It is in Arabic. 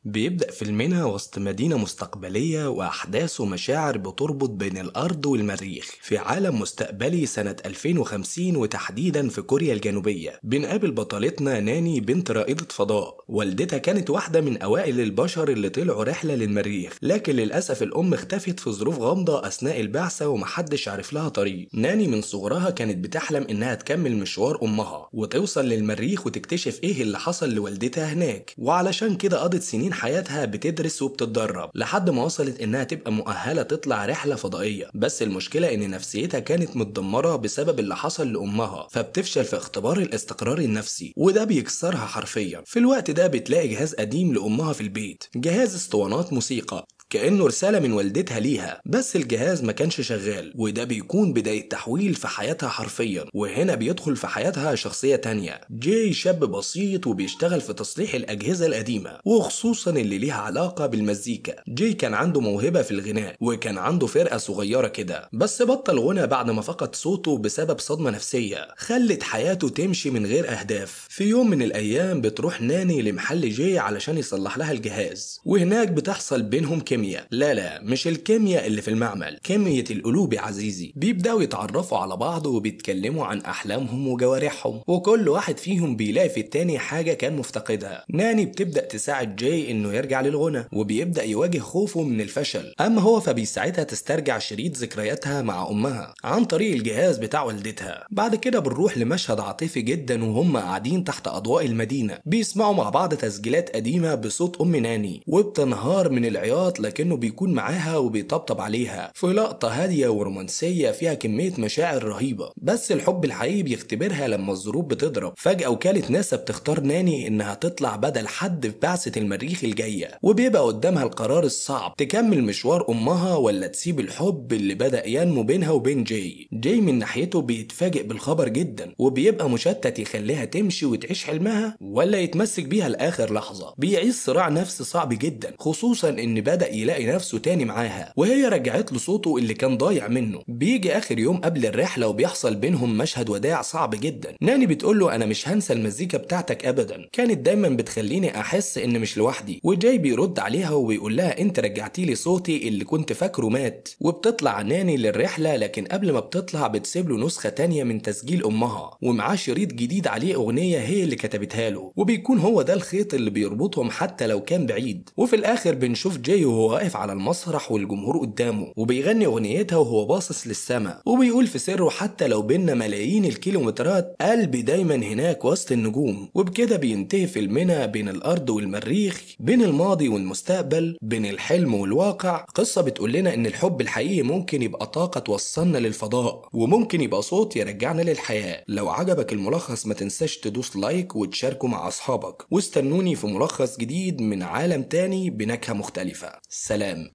بيبدأ فيلمنا وسط مدينة مستقبلية وأحداث ومشاعر بتربط بين الأرض والمريخ في عالم مستقبلي سنة 2050 وتحديدا في كوريا الجنوبية. بنقابل بطلتنا ناني بنت رائدة فضاء، والدتها كانت واحدة من أوائل البشر اللي طلعوا رحلة للمريخ، لكن للأسف الأم اختفت في ظروف غامضة أثناء البعثة ومحدش عرف لها طريق. ناني من صغرها كانت بتحلم إنها تكمل مشوار أمها وتوصل للمريخ وتكتشف إيه اللي حصل لوالدتها هناك، وعلشان كده قضت سنين حياتها بتدرس وبتتدرب لحد ما وصلت انها تبقى مؤهلة تطلع رحلة فضائية. بس المشكلة ان نفسيتها كانت متدمرة بسبب اللي حصل لأمها، فبتفشل في اختبار الاستقرار النفسي وده بيكسرها حرفيا. في الوقت ده بتلاقي جهاز قديم لأمها في البيت، جهاز اسطوانات موسيقى كأنه رسالة من والدتها ليها، بس الجهاز ما كانش شغال، وده بيكون بداية تحويل في حياتها حرفيا. وهنا بيدخل في حياتها شخصية تانية، جاي شاب بسيط وبيشتغل في تصليح الأجهزة القديمة وخصوصا اللي ليها علاقة بالمزيكا. جاي كان عنده موهبة في الغناء وكان عنده فرقة صغيرة كده، بس بطل غنى بعد ما فقد صوته بسبب صدمة نفسية خلت حياته تمشي من غير أهداف. في يوم من الأيام بتروح ناني لمحل جاي علشان يصلح لها الجهاز، وهناك بتحصل بينهم كيمياء. لا مش الكيمياء اللي في المعمل، كيمياء القلوب يا عزيزي. بيبدأوا يتعرفوا على بعض وبيتكلموا عن أحلامهم وجوارحهم، وكل واحد فيهم بيلاقي في التاني حاجة كان مفتقدها. ناني بتبدأ تساعد جاي إنه يرجع للغنى وبيبدأ يواجه خوفه من الفشل، أما هو فبيساعدها تسترجع شريط ذكرياتها مع أمها عن طريق الجهاز بتاع والدتها. بعد كده بنروح لمشهد عاطفي جدا وهم قاعدين تحت أضواء المدينة بيسمعوا مع بعض تسجيلات قديمة بصوت أم ناني، وبتنهار من العياط لكنه بيكون معاها وبيطبطب عليها في لقطة هادية ورومانسية فيها كمية مشاعر رهيبة. بس الحب الحقيقي بيختبرها لما الظروف بتضرب. فجأة وكالة ناسا بتختار ناني إنها تطلع بدل حد في بعثة المريخ الجاية، وبيبقى قدامها القرار الصعب، تكمل مشوار أمها ولا تسيب الحب اللي بدأ ينمو بينها وبين جاي. جاي من ناحيته بيتفاجئ بالخبر جدا وبيبقى مشتت، يخليها تمشي وتعيش حلمها ولا يتمسك بيها لآخر لحظة. بيعيش صراع نفسي صعب جدا، خصوصا إن بدأ يلاقي نفسه تاني معاها وهي رجعت له صوته اللي كان ضايع منه. بيجي آخر يوم قبل الرحلة وبيحصل بينهم مشهد وداع صعب جدا. ناني بتقول له أنا مش هنسى المزيكا بتاعتك أبدا، كانت دايما بتخليني أحس إن مش لوحدي. وجاي بيرد عليها وبيقول لها أنت رجعتي لي صوتي اللي كنت فاكره مات. وبتطلع ناني للرحلة، لكن قبل ما بتطلع بتسيب له نسخة تانية من تسجيل أمها ومعاه شريط جديد عليه أغنية هي اللي كتبتها له، وبيكون هو ده الخيط اللي بيربطهم حتى لو كان بعيد. وفي الآخر بنشوف جاي وهو واقف على المسرح والجمهور قدامه وبيغني أغنيتها وهو باصص للسماء، وبيقول في سره حتى لو بينا ملايين الكيلومترات قلبي دايما هناك وسط النجوم. وبكده بينتهي فيلمنا بين الأرض والمريخ، بين الماضي والمستقبل، بين الحلم والواقع. قصة بتقول لنا إن الحب الحقيقي ممكن يبقى طاقة توصلنا للفضاء، وممكن يبقى صوت يرجعنا للحياة. لو عجبك الملخص ما تنساش تدوس لايك وتشاركه مع أصحابك، واستنوني في ملخص جديد من عالم تاني بنكهة مختلفة. سلام.